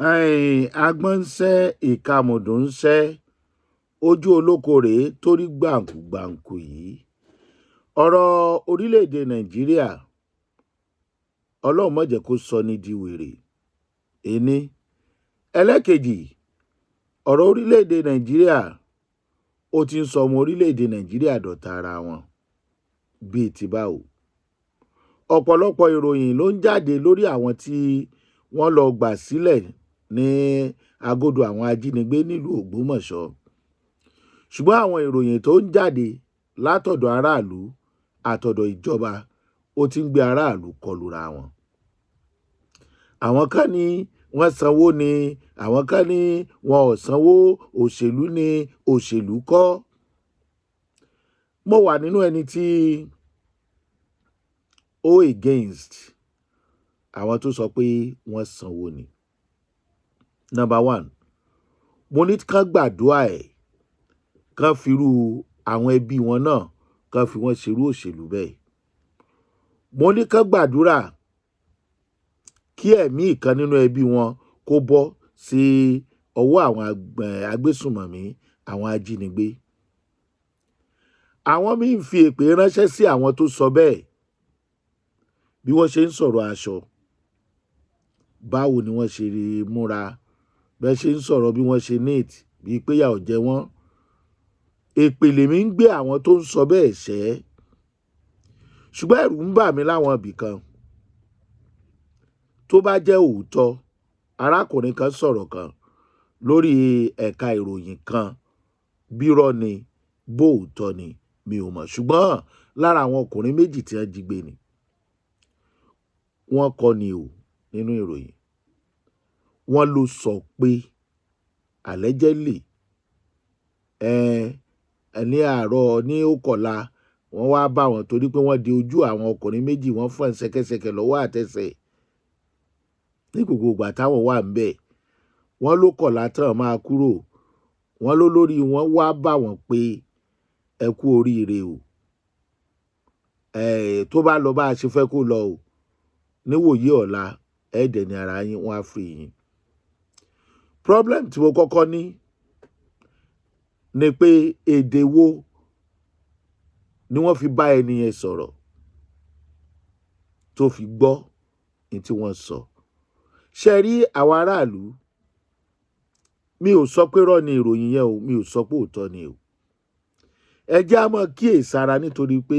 Agbọ́n ń ṣẹ́ ìkamùdù ń ṣẹ́ ojú olóko rèé torí gbàǹkùgbàǹkù yìí. Ọ̀rọ̀ orílẹ̀-èdè Nàìjíríà Ọlọ́run má jẹ́ kó sọ ní di wèrè. Ení. Ẹlẹ́kejì, ọ̀rọ̀ orílẹ̀-èdè Nàìjíríà ó ti ń sọ ọmọ orílẹ̀-èdè Nàìjíríà dọ̀tá ara wọn bíi ti báwo. Ọ̀pọ̀lọpọ̀ ìròyìn ló ń jáde lórí àwọn tí wọ́n lọ gbà sílẹ̀ ní agodo àwọn ajínigbé nílùú Ògbómọ̀ṣọ́. Ṣùgbọ́n àwọn ìròyìn tó ń jáde látọ̀dọ̀ aráàlú àtọ̀dọ̀ ìjọba ó ti ń gbé aráàlú kọlura wọn. Àwọn kan ní wọ́n sanwó ni, àwọn kan ní wọn ò sanwó, òṣèlú ni, òṣèlú kọ́. Mo wà nínú ẹni tí ó against àwọn tó sọ pé wọ́n sanwó ni. Number one, mo ní kán gbàdúrà kán firú àwọn ẹbí wọn náà kán fi wọ́n ṣerú òṣèlú bẹ́ẹ̀. Mo ní kán gbàdúrà kí ẹ̀mí ìkan nínú ẹbí wọn kó bọ́ sí ọwọ́ àwọn agbésùnmọ̀mí, àwọn ajínigbé. Àwọn míì ń fi èpè ránṣẹ́ sí àwọn tó sọ bẹ́ẹ̀ bí wọ́n ṣe ń sọ̀rọ̀ aṣọ. Báwo ni wọ́n ṣe múra, bẹ́ẹ̀ ṣe ń sọ̀rọ̀ bí wọ́n ṣe neat bíi pé yà ò jẹ wọ́n. Èpè lèmi ń gbé àwọn tó ń sọ bẹ́ẹ̀ ṣẹ́. Ṣùgbọ́n ẹ̀rù ń bà mí láwọn ibì kan. Tó bá jẹ́ òótọ́, arákùnrin kan sọ̀rọ̀ kan lórí ẹ̀ka ìròyìn kan, bírọ́ ni, bóòótọ́ ni, mi ò mọ̀. Ṣùgbọ́n lára àwọn ọkùnrin méjì tí wọ́n jí gbé ni. Wọ́n kọ́ ni o nínú ìròyìn. Wọ́n ló sọ pé allegedly ní àárọ̀ ní òkọ̀la wọ́n wá bá wọn torí pé wọ́n di ojú àwọn ọkùnrin méjì, wọ́n fọ́n ṣẹ̀kẹ̀ṣẹ̀kẹ̀ lọ́wọ́ àtẹsẹ̀ ní gbogbo ìgbà táwọn wà ńbẹ̀. Wọ́n ló kọ̀la tán máa kúrò. Wọ́n ló lórí wọn wá bá wọn pé ẹ kú oríire o. Tó bá lọ bá a ṣe fẹ́ kó lọ o. Níwòyí ọ̀la ẹ̀ẹ́dẹ̀ ni ara yín wọ́n á fi yín. Problem tí mo kọ́kọ́ ní ni pé èdè wo ni wọ́n fi bá ẹni yẹn sọ̀rọ̀ tó fi gbọ́ ní tí wọ́n sọ. Ṣé rí àwọn aráàlú, mi ò sọ pé rọ́ ni ìròyìn yẹn o, mi ò sọ pé òótọ́ ni o. Ẹ jẹ́ á máa kíyèsára nítorí pé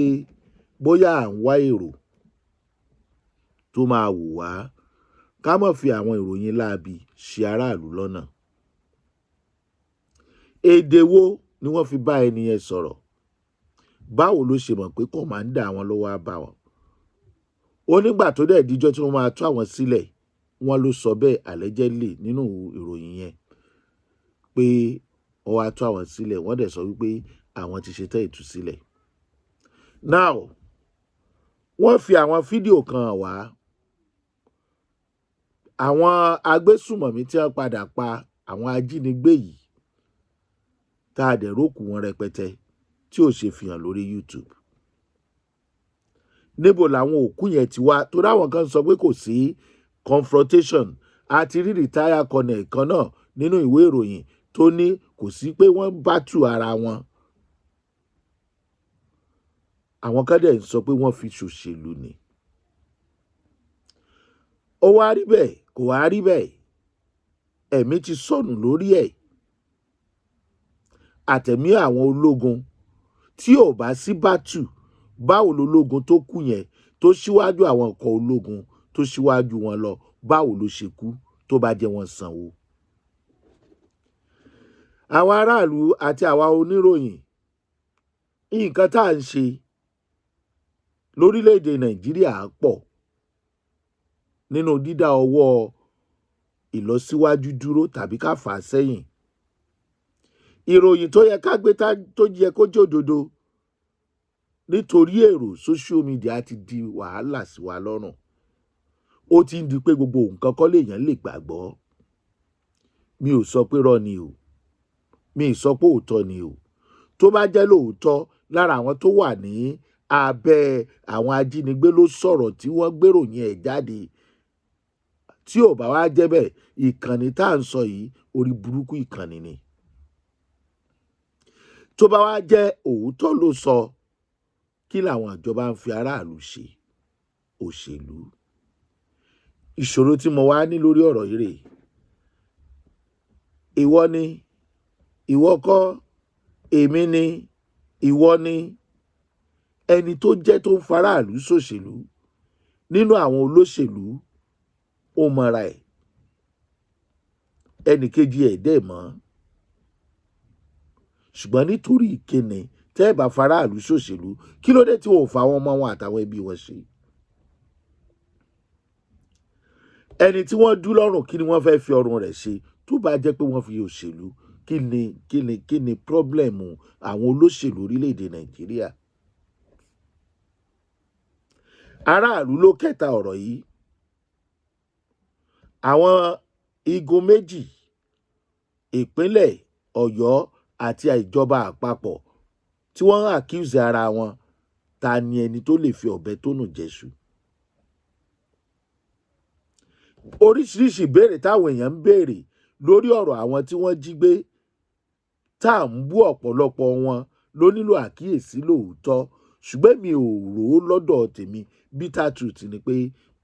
bóyá à ń wá èrò tó máa wù wá, ká má fi àwọn ìròyìn láabi ṣì aráàlú lọ́nà. Èdè wo ni wọ́n fi bá ẹni yẹn sọ̀rọ̀? Báwo ló ṣe mọ̀ pé kọ̀mándà àwọn ló wá bá wọn? Ó nígbà tó dẹ̀ díjọ́ tí wọ́n máa tú àwọn sílẹ̀, wọ́n ló sọ bẹ́ẹ̀ allegedly nínú ìròyìn yẹn pé wọ́n wá tú àwọn sílẹ̀, wọ́n dẹ̀ sọ wípé àwọn ti ṣetán ìtúsílẹ̀. Now, wọ́n fi àwọn fídíò kan hàn wá. Àwọn agbésùnmọ̀mí tí wọ́n padà pa àwọn ajínigbé yìí tá a dẹ̀ rókù wọn rẹpẹtẹ tí ò ṣe fihàn lórí YouTube. Níbo làwọn òkú yẹn ti wá? Torí àwọn kan sọ pé kò sí confrontation. A ti rí retire colonel kan náà nínú ìwé ìròyìn tó ní kò sí pé wọ́n bátù ara wọn. Àwọn kan dẹ̀ ń sọ pé wọ́n fi ṣòṣèlú ni. Ó wá rí bẹ́ẹ̀, kò wá rí bẹ́ẹ̀. Ẹ̀mí ti sọnù lórí ẹ̀. Àtẹ̀mí àwọn ológun tí ò bá sí bátù, báwo lológun tó kú yẹn tó ṣíwájú àwọn ọkọ̀ ológun tó ṣíwájú wọn lọ, báwo ló ṣe kú tó bá jẹ́ wọ́n sanwó? Àwa aráàlú àti àwa oníròyìn, nǹkan tá à ń ṣe lórílẹ̀-èdè Nàìjíríà pọ̀ nínú dídá ọwọ́ ìlọsíwájú dúró tàbí ká fà á sẹ́yìn. Ìròyìn tó yẹ ká gbé tó yẹ kó jẹ́ òdodo, nítorí èrò social media ti di wàhálà sí wa lọ́rùn. Ó ti ń di pé gbogbo nǹkan kọ́ lèèyàn lè gbàgbọ́. Mi ò sọ pé rọ́ ni o. Mi ì sọ pé òótọ́ ni o. Tó bá jẹ́ lóòótọ́, lára àwọn tó wà ní abẹ́ àwọn ajínigbé ló sọ̀rọ̀ tí wọ́n gbéròyìn ẹ̀ jáde tí ò bá wá jẹ́ bẹ́ẹ̀ ìkànnì tá à ń sọ yìí orí burúkú ìkànnì ni. Tó bá wá jẹ́ òótọ́ ló sọ, kí làwọn ìjọba ń fi aráàlú ṣe? Òṣèlú. Ìṣòro tí mo wá ní lórí ọ̀rọ̀ yìí rèé. Ìwọ ni, ìwọ kọ́, èmi ni, ìwọ ni, ẹni tó jẹ́ tó ń faraàlú ṣòṣèlú nínú àwọn olóṣèlú ó mọra ẹ̀, ẹnì kejì ẹ̀ dẹ̀ mọ́. Ṣùgbọ́n nítorí ìkíni tẹ́ ẹ bá faraàlú ṣòṣèlú, kí ló dé tí wọn ò fa àwọn ọmọ wọn àtàwọn ẹbí wọn ṣe? Ẹni tí wọ́n dú lọ́rùn kí ni wọ́n fẹ́ fi ọrùn rẹ̀ ṣe tó bá jẹ́ pé wọ́n fi òṣèlú? Kí ni pírọ́blẹ̀mù àwọn olóṣèlú orílẹ̀-èdè Nàìjíríà? Aráàlú ló kẹta ọ̀rọ̀ yìí. Àwọn igun méjì, ìpínlẹ̀ Ọ̀yọ́ àti ìjọba àpapọ̀, tí wọ́n ń accuse ara wọn, ta ni ẹni tó lè fi ọ̀bẹ tó nù jẹ́ṣu? Oríṣiríṣi ìbéèrè táwọn èèyàn ń béèrè lórí ọ̀rọ̀ àwọn tí wọ́n jí gbé, tá à ń bú ọ̀pọ̀lọpọ̀ wọn ló nílò àkíyèsí lóòótọ́, ṣùgbọ́n mi ò rò ó lọ́dọ̀ tèmi. Bitter truth ni pé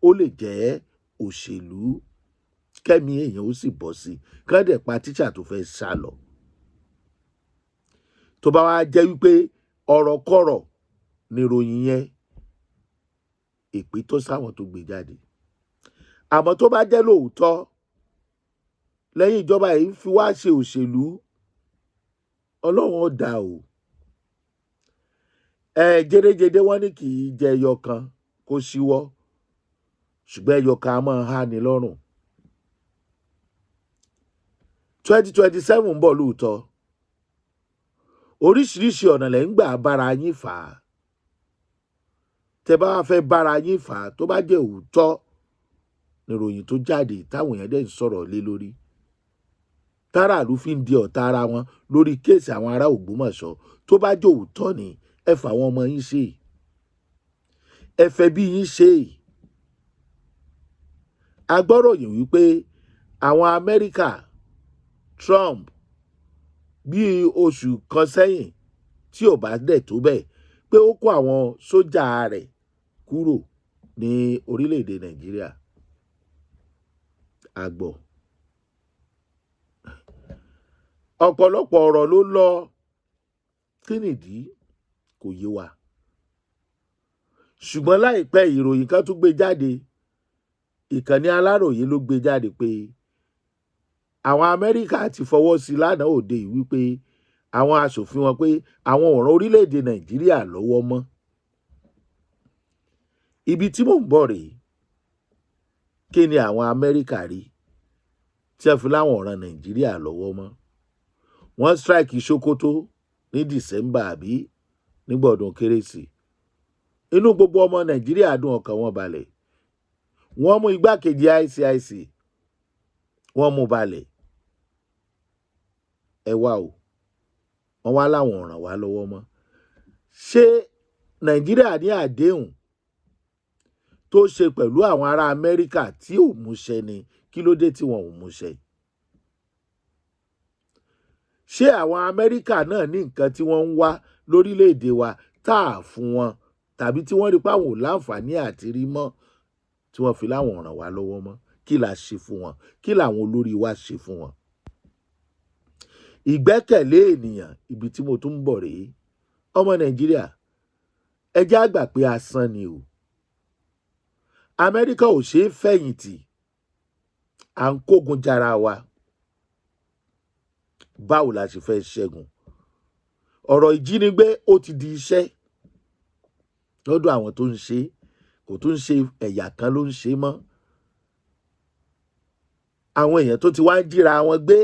ó lè jẹ́ òṣèlú, kẹ́mi èèyàn ó sì bọ́ sí i, kán dẹ̀ pa tíṣà tó fẹ́ sá lọ. Tó bá wá jẹ́ wípé ọ̀rọ̀kọ̀rọ̀ níròyìn yẹn, èpè tó sáwọn tó gbé jáde. Àmọ́ tó bá jẹ́ lóòótọ́, lẹ́yìn ìjọba yìí ń fi wá ṣe òṣèlú, Ọlọ́run ó dá o. Jẹ́dẹ́jẹ́dẹ́ wọ́n ní kì í jẹ ẹyọ kan kó ṣíwọ́, ṣùgbọ́n ẹyọ kan á máa há ni lọ́rùn. 2027 ń bọ̀ lóòótọ́. Oríṣiríṣi ọ̀nà lẹ́ ń gbà bára yín fà á. Tẹ́ bá wá fẹ́ bára yín fà á, tó bá jẹ́ òótọ́ níròyìn tó jáde táwọn èèyàn dẹ̀ ń sọ̀rọ̀ lé lórí, táràlú fi ń di ọ̀tá ara wọn lórí kéèsì àwọn ará Ògbómọ̀ṣọ́, tó bá jẹ́ òótọ́ ni ẹ fà àwọn ọmọ yín ṣe, ẹ fẹ́ bí yín ṣe. A gbọ́rọ̀ yìí wípé àwọn Amẹ́ríkà, Trump, bí oṣù kan sẹ́yìn tí ò bá dẹ̀ tó bẹ́ẹ̀, pé ó kó àwọn sójà rẹ̀ kúrò ní orílẹ̀-èdè Nàìjíríà. A gbọ́. Ọ̀pọ̀lọpọ̀ ọ̀rọ̀ ló lọ, kí nìdí kò yé wa. Ṣùgbọ́n láìpẹ́ ìròyìn kan tún gbé jáde, ìkànnì Aláròyé ló gbé jáde pé àwọn Amẹ́ríkà ti fọwọ́ sí lánàá òde yìí wípé àwọn aṣòfin wọn pé àwọn ò ràn orílẹ̀-èdè Nàìjíríà lọ́wọ́ mọ́. Ibi tí mò ń bọ̀ rèé, kí ni àwọn Amẹ́ríkà rí tí wọ́n fi láwọn ò ràn Nàìjíríà lọ́wọ́ mọ́? Wọ́n strike Sokoto ní December àbí nígbà ọdún Kérésì. Inú gbogbo ọmọ Nàìjíríà dùn, ọkàn wọn balẹ̀. Wọ́n mú igbákejì ICIC, wọ́n mú balẹ̀. Ẹ wá o, wọ́n wá láwọn ò ràn wá lọ́wọ́ mọ́. Ṣé Nàìjíríà ní àdéhùn tó ṣe pẹ̀lú àwọn ará Amẹ́ríkà tí ò múṣẹ ni? Kí ló dé tí wọn ò múṣẹ? Ṣé àwọn Amẹ́ríkà náà ní nǹkan tí wọ́n ń wá lórílẹ̀-èdè wa tá a fún wọn, tàbí tí wọ́n rí pé àwọn ò láǹfààní àti rí mọ́ tí wọ́n fi láwọn ò ràn wá lọ́wọ́ mọ́? Kí la ṣe fún wọn? Kí làwọn olórí wa ṣe fún wọn? Ìgbẹ́kẹ̀lé ènìyàn, ibi tí mo tún ń bọ̀ rèé. Ọmọ Nàìjíríà, ẹ jẹ́ á gbà pé asán ni o. Amẹ́ríkà ò ṣeé fẹ̀yìntì, à ń kógun jara wa. Báwo la ṣe fẹ́ ṣẹ́gun? Ọ̀rọ̀ ìjínigbé ó ti di iṣẹ́ lọ́dọ̀ àwọn tó ń ṣe, kò tún ṣe ẹ̀yà kan ló ń ṣe mọ́. Àwọn èèyàn tó ti wá ń jíra wọn gbé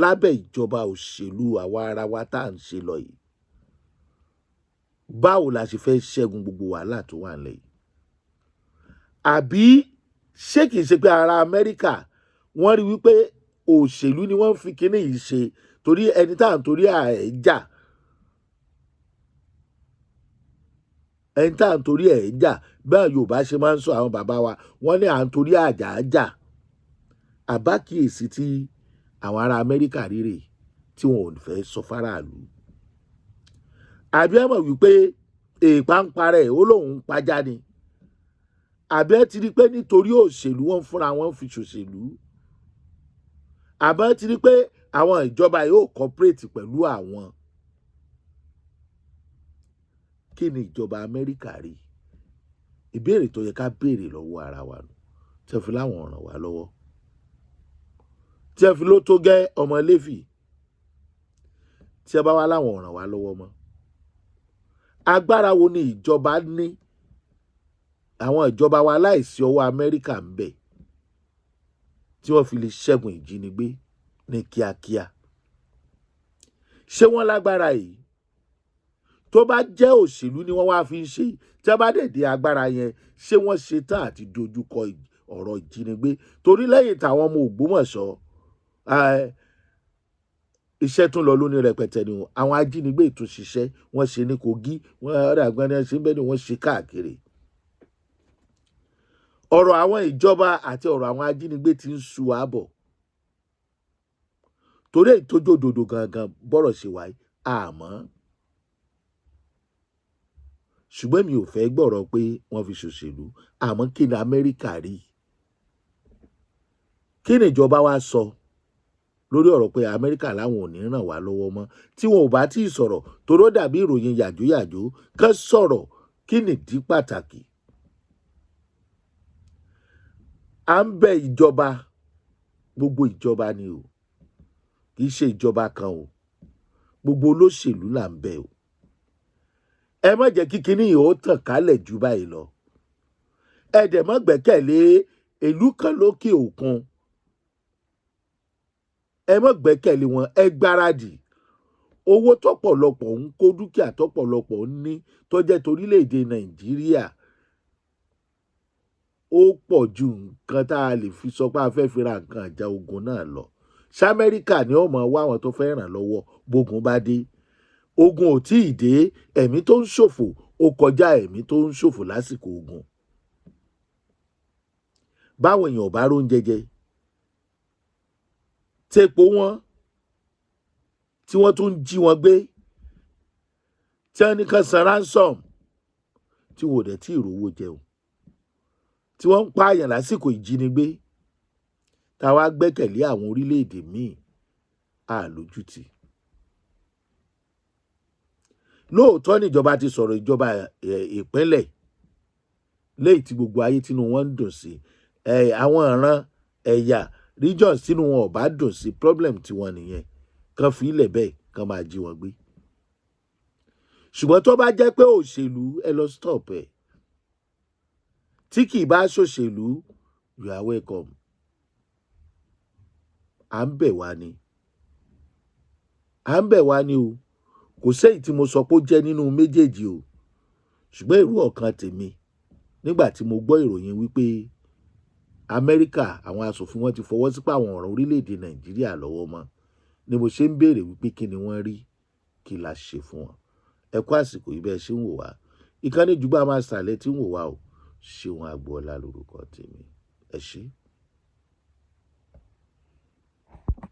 lábẹ́ ìjọba òṣèlú àwa ara wa tá à ń ṣe lọ yìí. Báwo la ṣe fẹ́ ṣẹ́gun gbogbo wàhálà tó wà nílẹ̀ yìí? Àbí ṣé kìí ṣe pé ará Amẹ́ríkà wọ́n rí wípé òṣèlú ni wọ́n fi kíní yìí ṣe, torí ẹni tá à ń torí ẹ̀ jà, ẹni tá à ń torí ẹ̀ jà bẹ́ẹ̀ Yorùbá ṣe máa ń sọ àwọn bàbá wa wọ́n ní à ń torí àjà jà. Àbákíyèsí tí àwọn ará Amẹ́ríkà rírè tí wọn ò fẹ́ sọ fáráàlú. Àbí ẹ mọ̀ wípé èèpà ń parẹ́ ó lóun ń pajá ni. Àbí ẹ ti rí pé nítorí òṣèlú wọn fúnra wọn fi ṣòṣèlú. Àbí ẹ ti rí pé àwọn ìjọba yóò cooperate pẹ̀lú àwọn. Kí ni ìjọba Amẹ́ríkà rí? Ìbéèrè tó yẹ ká béèrè lọ́wọ́ ara wa nù. Tí ẹ fi láwọn ràn wá lọ́wọ́. Tí ẹ fi ló tó gẹ́ ọmọ Léfì. Tí ẹ bá wá láwọn ràn wá lọ́wọ́ mọ́. Agbára wo ni ìjọba ní? Àwọn ìjọba wa láìsí ọwọ́ Amẹ́ríkà ń bẹ tí wọ́n fi lè ṣẹ́gun ìjínigbé ní kíákíá. Ṣé wọ́n lágbára yìí? Tó bá jẹ́ òṣèlú ni wọ́n wá fi ń ṣe, tí a bá dé agbára yẹn, ṣé wọ́n ṣe tán àti dojúkọ ọ̀rọ̀ ìjínigbé? Torí lẹ́yìn táwọn ọmọ Ògbómọ̀ṣọ́ iṣẹ́ tún lọ lóní rẹpẹtẹ ni àwọn ajínigbé tún ṣiṣẹ́, wọ́n ṣe ní Kogi, wọ́n ọ̀rẹ́ àgbọ̀n ṣe ń bẹ́ẹ̀ ni wọ́n ṣe káàkiri. Ọ̀rọ̀ àwọn ìjọba àti ọ̀rọ̀ àwọn ajínigbé ti ń sú wa bọ̀. Torí ìtójó òdodo gangan bọ́rọ̀ ṣe wáyé àmọ́. Ṣùgbọ́n mi ò fẹ́ gbọ́rọ̀ pé wọ́n fi ṣòṣèlú. Àmọ́ kí ni Amẹ́ríkà rí? Kí ni ìjọba wa sọ lórí ọ̀rọ̀ pé Amẹ́ríkà láwọn ò ní ràn wá lọ́wọ́ mọ́? Tí wọn ò bá tí ì sọ̀rọ̀ toró dàbí ìròyìn yàjóyàjó kán sọ̀rọ̀. Kí nìdí pàtàkì? À ń bẹ ìjọba, gbogbo ìjọba ni o, kì í ṣe ìjọba kan o, gbogbo olóṣèlú là ń bẹ o. Ẹ má jẹ́ kí kinní yìí ó tàn kálẹ̀ jù báyìí lọ. Ẹ dẹ̀ má gbẹ́kẹ̀lé ìlú kan lókè òkun. Ẹ má gbẹ́kẹ̀lé wọn, ẹ gbáradì. Owó tọ́pọ̀lọpọ̀ ń kó, dúkìá tọ́pọ̀lọpọ̀ ń ní tó jẹ́ torílẹ̀-èdè Nàìjíríà ó pọ̀ ju nǹkan tá a lè fi sọ pé a fẹ́ fi ra nǹkan ìjà ogun náà lọ. Ṣé Amẹ́ríkà ni ó mọ̀ wá àwọn tó fẹ́ ràn lọ́wọ́ bógun bá dé? Ogun ò tí ì dé, ẹ̀mí tó ń ṣòfò ó kọjá ẹ̀mí tó ń ṣòfò lásìkò ogun. Báwọn èèyàn ò bá róúnjẹ jẹ, tépo wọn, tí wọ́n tún jí wọn gbé, tí wọ́n ní kan san ransom, tí wọ́n ò dẹ̀ tí ì rówó jẹun, tí wọ́n ń pààyàn lásìkò ìjínigbé, táwa gbẹ́kẹ̀lé àwọn orílẹ̀-èdè míì àlójútì. Lóòótọ́ níjọba ti sọ̀rọ̀ ìjọba ìpínlẹ̀ léyìí tí gbogbo ayé tínú wọn ń dùn sí. Àwọn ìran ẹ̀yà regions tínú wọn ò bá dùn sí problem tiwọn nìyẹn. Kán fi ilẹ̀ bẹ́ẹ̀ kán máa jí wọn gbé. Ṣùgbọ́n tó bá jẹ́ pé òṣèlú, ẹ lọ stop ẹ̀. Tí kì í bá ṣòṣèlú, you are welcome. À ń bẹ̀ wá ni. À ń bẹ̀ wá ni o. Kò séyìí tí mo sọ pé ó jẹ́ nínú méjèèjì o. Ṣùgbọ́n èrò ọkàn tèmi nígbà tí mo gbọ́ ìròyìn wípé Amẹ́ríkà àwọn aṣòfin wọn ti fọwọ́ sí pé àwọn ọ̀ràn orílẹ̀-èdè Nàìjíríà lọ́wọ́ mọ́ ni mo ṣe ń béèrè wípé kí ni wọ́n rí, kí la ṣe fún wọn. Ẹ kú àsìkò yìí bẹ́ẹ̀ ṣe ń wò wá. Ìkànnì Jùgbà Master lẹ tí ń wò wá o. Ṣeun Agboola lórúkọ tèmi. Ẹ ṣé.